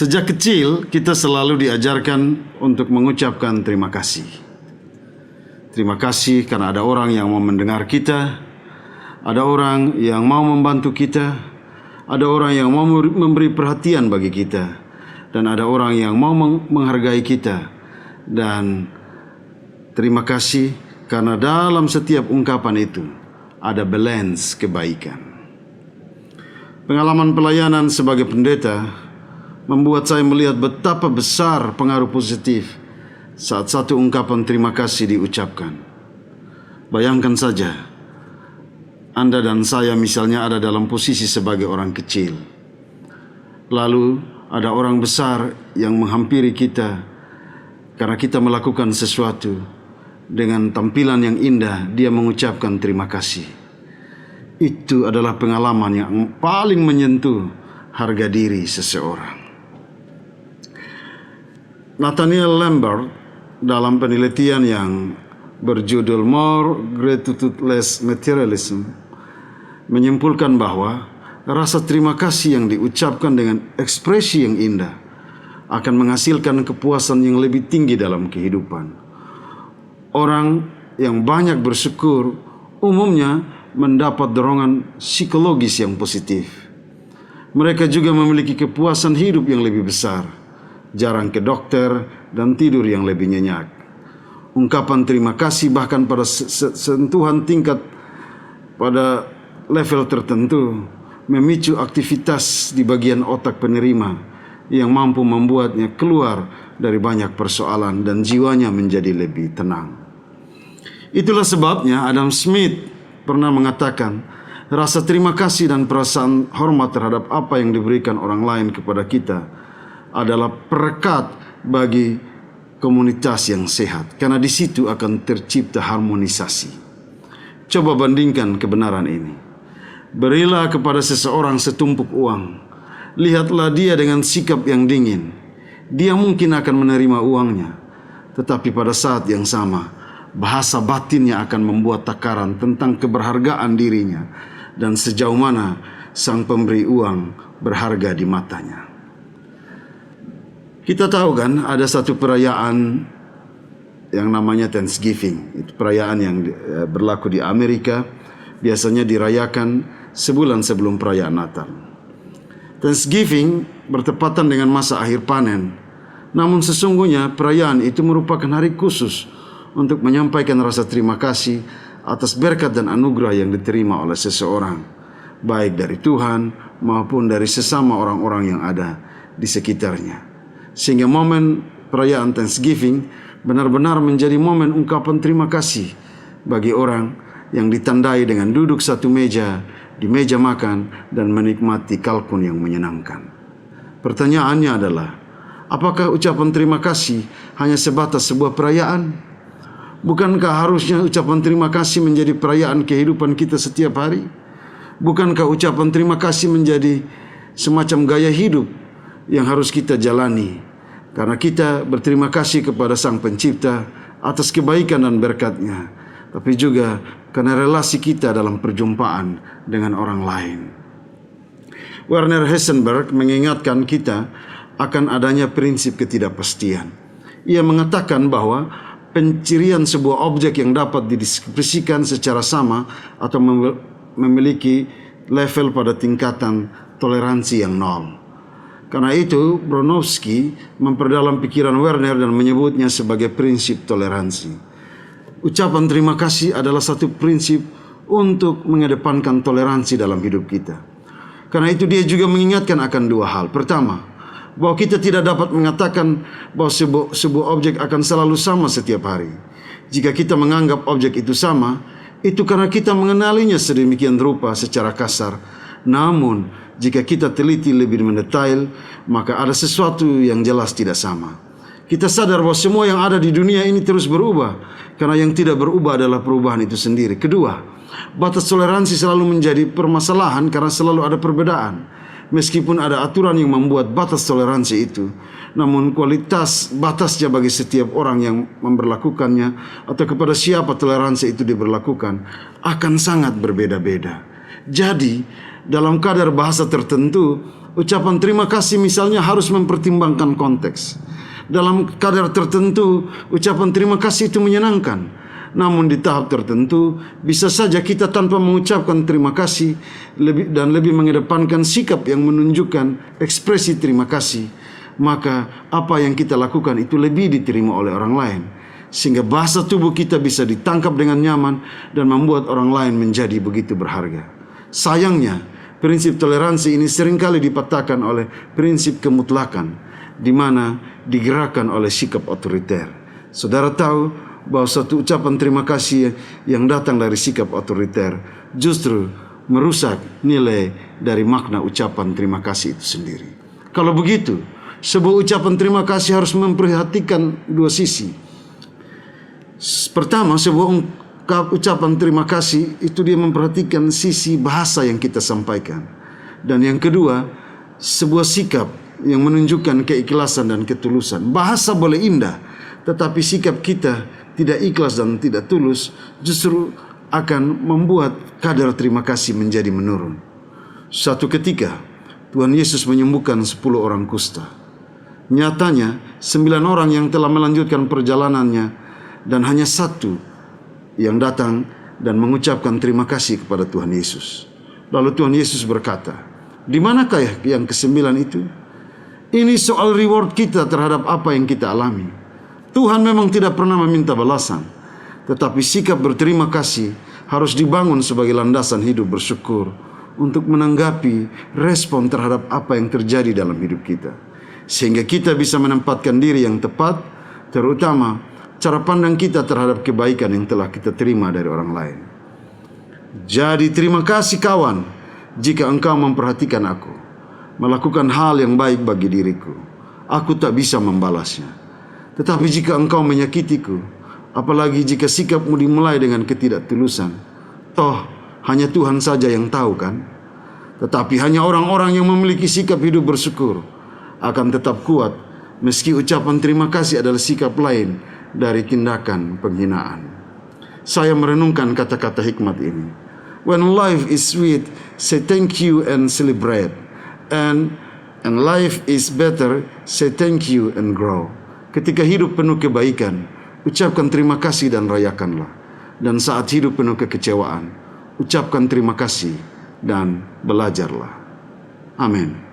Sejak kecil kita selalu diajarkan untuk mengucapkan terima kasih. Terima kasih karena ada orang yang mau mendengar kita, ada orang yang mau membantu kita, ada orang yang mau memberi perhatian bagi kita, dan ada orang yang mau menghargai kita. Dan terima kasih karena dalam setiap ungkapan itu ada balance kebaikan. Pengalaman pelayanan sebagai pendeta membuat saya melihat betapa besar pengaruh positif saat satu ungkapan terima kasih diucapkan. Bayangkan saja, Anda dan saya misalnya ada dalam posisi sebagai orang kecil. Lalu ada orang besar yang menghampiri kita karena kita melakukan sesuatu. Dengan tampilan yang indah, dia mengucapkan terima kasih. Itu adalah pengalaman yang paling menyentuh harga diri seseorang. Nathaniel Lambert dalam penelitian yang berjudul More Gratitude Less Materialism menyimpulkan bahwa rasa terima kasih yang diucapkan dengan ekspresi yang indah akan menghasilkan kepuasan yang lebih tinggi dalam kehidupan. Orang yang banyak bersyukur umumnya mendapat dorongan psikologis yang positif. Mereka juga memiliki kepuasan hidup yang lebih besar, jarang ke dokter, dan tidur yang lebih nyenyak. Ungkapan terima kasih bahkan pada sentuhan tingkat pada level tertentu memicu aktivitas di bagian otak penerima yang mampu membuatnya keluar dari banyak persoalan dan jiwanya menjadi lebih tenang. Itulah sebabnya Adam Smith pernah mengatakan, rasa terima kasih dan perasaan hormat terhadap apa yang diberikan orang lain kepada kita adalah perekat bagi komunitas yang sehat, karena di situ akan tercipta harmonisasi. Coba bandingkan kebenaran ini. Berilah kepada seseorang setumpuk uang, lihatlah dia dengan sikap yang dingin. Dia mungkin akan menerima uangnya, tetapi pada saat yang sama, bahasa batinnya akan membuat takaran tentang keberhargaan dirinya dan sejauh mana sang pemberi uang berharga di matanya. Kita tahu kan ada satu perayaan yang namanya Thanksgiving. Itu perayaan yang berlaku di Amerika. Biasanya dirayakan sebulan sebelum perayaan Natal. Thanksgiving bertepatan dengan masa akhir panen. Namun sesungguhnya perayaan itu merupakan hari khusus untuk menyampaikan rasa terima kasih atas berkat dan anugerah yang diterima oleh seseorang, baik dari Tuhan maupun dari sesama orang-orang yang ada di sekitarnya. Sehingga momen perayaan Thanksgiving benar-benar menjadi momen ungkapan terima kasih bagi orang yang ditandai dengan duduk satu meja di meja makan dan menikmati kalkun yang menyenangkan. Pertanyaannya adalah, apakah ucapan terima kasih hanya sebatas sebuah perayaan? Bukankah harusnya ucapan terima kasih menjadi perayaan kehidupan kita setiap hari? Bukankah ucapan terima kasih menjadi semacam gaya hidup yang harus kita jalani, karena kita berterima kasih kepada Sang Pencipta atas kebaikan dan berkat-Nya, tapi juga karena relasi kita dalam perjumpaan dengan orang lain. Werner Heisenberg mengingatkan kita akan adanya prinsip ketidakpastian. Ia mengatakan bahwa pencirian sebuah objek yang dapat dideskripsikan secara sama atau memiliki level pada tingkatan toleransi yang nol. Karena itu, Bronowski memperdalam pikiran Werner dan menyebutnya sebagai prinsip toleransi. Ucapan terima kasih adalah satu prinsip untuk mengedepankan toleransi dalam hidup kita. Karena itu dia juga mengingatkan akan dua hal. Pertama, bahwa kita tidak dapat mengatakan bahwa sebuah objek akan selalu sama setiap hari. Jika kita menganggap objek itu sama, itu karena kita mengenalinya sedemikian rupa secara kasar. Namun, jika kita teliti lebih mendetail, maka ada sesuatu yang jelas tidak sama. Kita sadar bahwa semua yang ada di dunia ini terus berubah, karena yang tidak berubah adalah perubahan itu sendiri. Kedua, batas toleransi selalu menjadi permasalahan karena selalu ada perbedaan. Meskipun ada aturan yang membuat batas toleransi itu, namun kualitas batasnya bagi setiap orang yang memberlakukannya atau kepada siapa toleransi itu diberlakukan akan sangat berbeda-beda. Jadi, dalam kadar bahasa tertentu, Ucapan terima kasih misalnya harus mempertimbangkan konteks. Dalam kadar tertentu, ucapan terima kasih itu menyenangkan. Namun di tahap tertentu, bisa saja kita tanpa mengucapkan terima kasih lebih mengedepankan sikap yang menunjukkan ekspresi terima kasih. Maka apa yang kita lakukan itu lebih diterima oleh orang lain. Sehingga bahasa tubuh kita bisa ditangkap dengan nyaman dan membuat orang lain menjadi begitu berharga. Sayangnya, prinsip toleransi ini seringkali dipatahkan oleh prinsip kemutlakan, di mana digerakkan oleh sikap otoriter. Saudara tahu bahwa satu ucapan terima kasih yang datang dari sikap otoriter justru merusak nilai dari makna ucapan terima kasih itu sendiri. Kalau begitu, sebuah ucapan terima kasih harus memperhatikan dua sisi. Pertama, sebuah ucapan terima kasih itu dia memperhatikan sisi bahasa yang kita sampaikan. Dan yang kedua, sebuah sikap yang menunjukkan keikhlasan dan ketulusan. Bahasa boleh indah, tetapi sikap kita tidak ikhlas dan tidak tulus justru akan membuat kadar terima kasih menjadi menurun. Suatu ketika Tuhan Yesus menyembuhkan 10 orang kusta. Nyatanya 9 orang yang telah melanjutkan perjalanannya dan hanya 1 yang datang dan mengucapkan terima kasih kepada Tuhan Yesus. Lalu Tuhan Yesus berkata, "Di manakah yang ke-9 itu?" Ini soal reward kita terhadap apa yang kita alami. Tuhan memang tidak pernah meminta balasan, tetapi sikap berterima kasih harus dibangun sebagai landasan hidup bersyukur untuk menanggapi respon terhadap apa yang terjadi dalam hidup kita. Sehingga kita bisa menempatkan diri yang tepat, terutama cara pandang kita terhadap kebaikan yang telah kita terima dari orang lain. Jadi terima kasih kawan, jika engkau memperhatikan aku, melakukan hal yang baik bagi diriku. Aku tak bisa membalasnya. Tetapi jika engkau menyakitiku, apalagi jika sikapmu dimulai dengan ketidaktulusan, toh hanya Tuhan saja yang tahu kan? Tetapi hanya orang-orang yang memiliki sikap hidup bersyukur akan tetap kuat, meski ucapan terima kasih adalah sikap lain dari tindakan penghinaan. Saya merenungkan kata-kata hikmat ini. When life is sweet, say thank you and celebrate. And life is better, say thank you and grow. Ketika hidup penuh kebaikan, ucapkan terima kasih dan rayakanlah. Dan saat hidup penuh kekecewaan, ucapkan terima kasih dan belajarlah. Amin.